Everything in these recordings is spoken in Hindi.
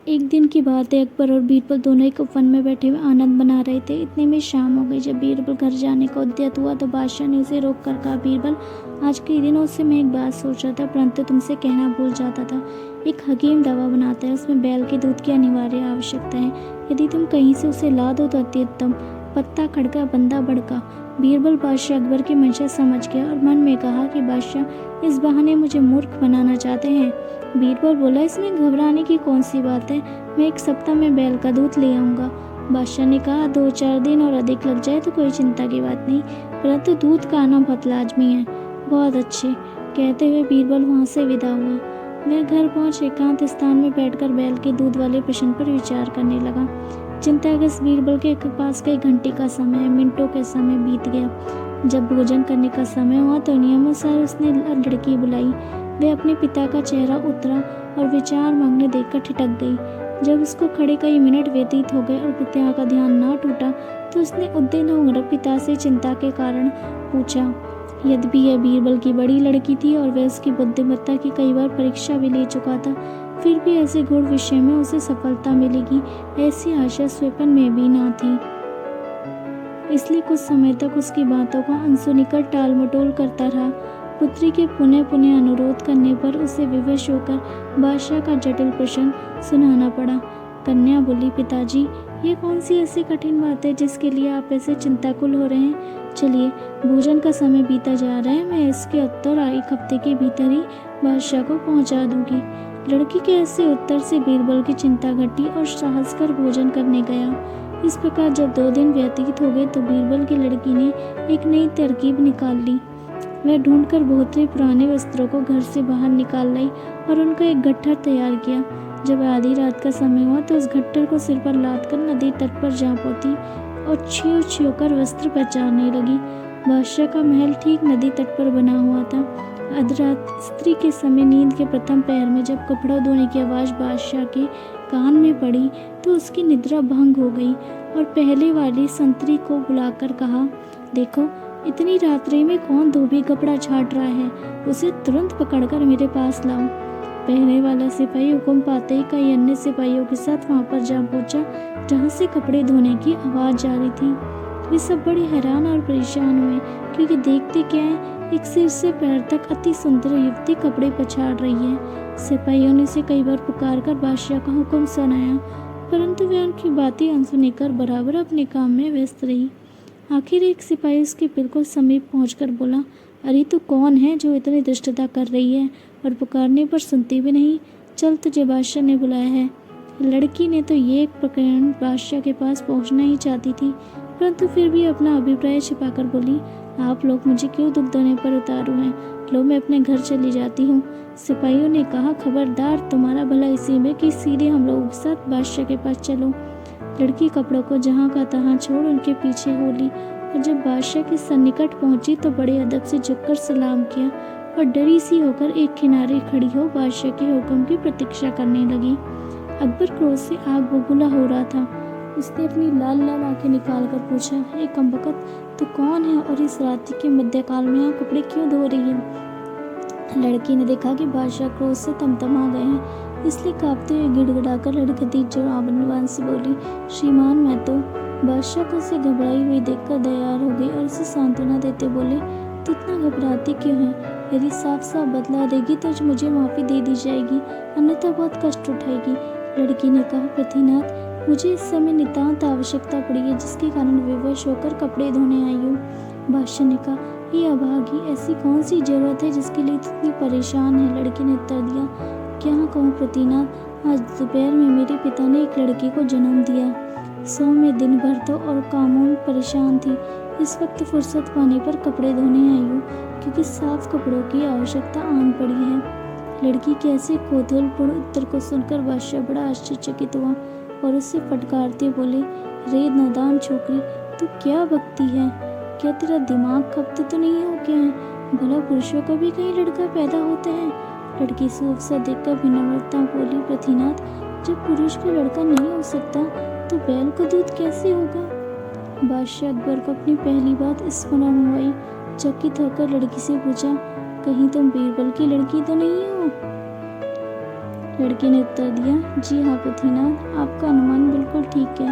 एक दिन की बात है, अकबर और बीरबल दोनों एक वन में बैठे हुए आनंद मना रहे थे। इतने में शाम हो गई। जब बीरबल घर जाने का उद्यत हुआ तो बादशाह ने उसे रोक कर कहा, बीरबल, आज कई दिनों से मैं एक बात सोच रहा था, परंतु तुमसे कहना भूल जाता था। एक हकीम दवा बनाता है, उसमें बैल के दूध की अनिवार्य आवश्यकता है। यदि तुम कहीं से उसे ला दो तो अति उत्तम। पत्ता खड़का बंदा बड़का। बीरबल बादशाह अकबर की मंशा समझ गया और मन में कहा कि बादशाह इस बहाने मुझे मूर्ख बनाना चाहते हैं। बीरबल बोला, इसमें घबराने की कौन सी बात है, मैं एक सप्ताह में बैल का दूध ले आऊँगा। बादशाह ने कहा, 2-4 दिन और अधिक लग जाए तो कोई चिंता की बात नहीं, परंतु दूध का आना बहुत लाजमी है। बहुत अच्छे, कहते हुए बीरबल वहाँ से विदा हुआ। वह घर पहुँच एकांत स्थान में बैठकर बैल के दूध वाले प्रश्न पर विचार करने लगा। चिंताग्रस्त बीरबल के पास कई घंटे का समय, मिनटों का समय बीत गया। जब भोजन करने का समय हुआ तो नियमानुसार उसने लड़की बुलाई। वह अपने पिता का चेहरा उतरा और विचार मांगने देखकर ठिठक गई। जब उसको खड़े कई मिनट व्यतीत हो गए और पिता का ध्यान ना टूटा तो उसने उद्विग्न होकर पिता से चिंता के कारण पूछा। यद्यपि यह बीरबल की बड़ी लड़की थी और वह उसकी बुद्धिमत्ता की कई बार परीक्षा भी ले चुका था, फिर भी ऐसे गूढ़ विषय में उसे सफलता मिलेगी ऐसी आशा स्वप्न में भी ना थी। इसलिए कुछ समय तक उसकी बातों का अनसुनीकर टाल मटोल करता रहा। पुत्री के पुनः पुनः अनुरोध करने पर उसे विवश होकर बादशाह का जटिल प्रश्न सुनाना पड़ा। कन्या बोली, पिताजी, ये कौन सी ऐसी कठिन बात है जिसके लिए आप ऐसे चिंताकुल हो रहे हैं। चलिए, भोजन का समय बीता जा रहा है, मैं इसके उत्तर 1 हफ्ते के भीतर ही बादशाह को पहुंचा दूंगी। लड़की के ऐसे उत्तर से बीरबल की चिंता घटी और साहस कर भोजन करने गया। इस प्रकार जब 2 दिन व्यतीत हो गए तो बीरबल की लड़की ने एक नई तरकीब निकाल ली। वह ढूंढकर बहुत ही पुराने वस्त्रों को घर से बाहर निकाल लाई और उनका एक गट्ठर तैयार किया। जब आधी रात का समय हुआ तो उस गट्ठर को सिर पर लाद कर नदी तट पर जा पहुंची और छियो छियो कर वस्त्र पहचानने लगी। बादशाह का महल ठीक नदी तट पर बना हुआ था। अर्धरात्रि के समय नींद के प्रथम पहर में जब कपड़ा धोने की आवाज़ बादशाह के कान में पड़ी तो उसकी निद्रा भंग हो गई और पहले वाली संतरी को बुलाकर कहा, देखो, इतनी रात्रि में कौन धोबी कपड़ा छाट रहा है, उसे तुरंत पकड़कर मेरे पास लाओ। पहले वाला सिपाही हुक्म पाते ही कई अन्य सिपाहियों के साथ वहां पर जा पहुंचा जहां से कपड़े धोने की आवाज़ जा रही थी। वे सब बड़े हैरान और परेशान हुए क्योंकि देखते क्या है, एक सिर से पैर तक अति सुंदर युवती कपड़े पछाड़ रही है। सिपाहियों ने उसे कई बार पुकार कर बादशाह का हुक्म सुनाया, परंतु वे उनकी बातें अनसुनी कर बराबर अपने काम में व्यस्त रही। आखिर एक सिपाही उसके बिल्कुल समीप पहुंचकर बोला, अरे तू कौन है जो इतनी दुष्टता कर रही है और पुकारने पर सुनती भी नहीं। चल, तुझे बादशाह ने बुलाया है। लड़की ने तो ये प्रकरण बादशाह के पास पहुंचना ही चाहती थी, परंतु फिर भी अपना अभिप्राय छिपाकर बोली, आप लोग मुझे क्यों दुख देने पर उतारू हैं, लो मैं अपने घर चली जाती हूँ। सिपाहियों ने कहा, खबरदार, तुम्हारा भला इसी में कि सीधे हम लोगों के साथ बादशाह के पास चलो। लड़की कपड़ों को जहाँ का तहाँ छोड़ उनके पीछे हो ली और जब बादशाह के सन्निकट पहुंची तो बड़े अदब से झुककर सलाम किया और डरी सी होकर एक किनारे खड़ी हो बादशाह के हुक्म की प्रतीक्षा करने लगी। अकबर क्रोध से आग बबूला हो रहा था। उसने अपनी लाल लाल आंखें निकाल कर पूछा, हे कमबख्त, तू कौन है और इस रात्रि के मध्यकाल में यहाँ कपड़े क्यों धो रही है। लड़की ने देखा कि बादशाह क्रोध से तमतमा गए हैं, इसलिए कांपते हुए गिड़गिड़ाकर लड़खड़ी जवान से बोली, श्रीमान, मैं तो। बादशाह को उसे घबराई हुई देखकर दयार हो गई और उसे सांत्वना देते बोले, तू इतना घबराती क्यों है। यदि साफ साफ बदला देगी तो मुझे माफ़ी दे दी जाएगी, अन्यथा बहुत कष्ट उठाएगी। लड़की ने कहा, पृथ्वीनाथ, मुझे इस समय नितांत आवश्यकता पड़ी है जिसके कारण विवश होकर कपड़े धोने आई हूँ। बादशाह ने कहा, ये अभागी, ऐसी कौन सी जरूरत है जिसके लिए इतनी परेशान है। लड़की ने उत्तर दिया, क्या कहूँ पृथ्वीनाथ, आज दोपहर में मेरे पिता ने एक लड़की को जन्म दिया। सो मैं दिन भर तो और कामों में परेशान थी। इस वक्त फुर्सत पाने पर कपड़े धोने आई हूँ क्योंकि साफ कपड़ों की आवश्यकता आन पड़ी है। लड़की के ऐसे कौतूहलपूर्ण उत्तर को सुनकर बादशाह बड़ा आश्चर्यचकित हुआ और उससे फटकारते बोले, रे नादान छोकरी, तू क्या बकती है, क्या तेरा दिमाग खपते तो नहीं हो क्या है, भला पुरुषों का भी कहीं लड़का पैदा होता है। लड़की सूफ सा देखकर विनम्रता बोली, पृथ्वीनाथ, जब पुरुष का लड़का नहीं हो सकता तो बैल का दूध कैसे होगा। बादशाह अकबर को अपनी पहली बात स्मरण हुई। चकित होकर लड़की से पूछा, कहीं तुम बीरबल की लड़की तो नहीं हो। लड़की ने उत्तर दिया, जी हाँ पृथ्वीनाथ, आपका अनुमान बिल्कुल ठीक है।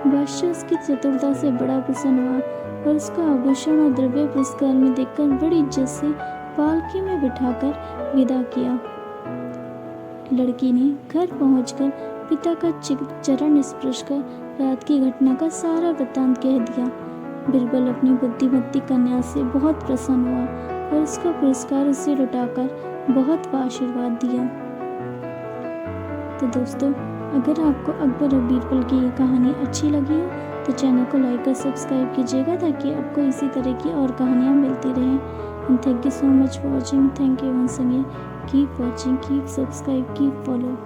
बादशाह उसकी चतुरता से बड़ा प्रसन्न हुआ और उसका आभूषण और द्रव्य पुरस्कार में देखकर बड़ी इज्जत से पालकी में बिठाकर विदा किया। लड़की ने घर पहुंचकर पिता का चरण स्पर्श कर रात की घटना का सारा वृत्तांत कह दिया। बीरबल अपनी बुद्धिमती कन्या से बहुत प्रसन्न हुआ और उसका पुरस्कार उसे लौटाकर बहुत आशीर्वाद दिया। तो दोस्तों, अगर आपको अकबर और बीरबल की ये कहानी अच्छी लगी हो तो चैनल को लाइक और सब्सक्राइब कीजिएगा ताकि आपको इसी तरह की और कहानियाँ मिलती रहें। And thank you so much for watching. Thank you once again. Keep watching, keep subscribe, keep follow.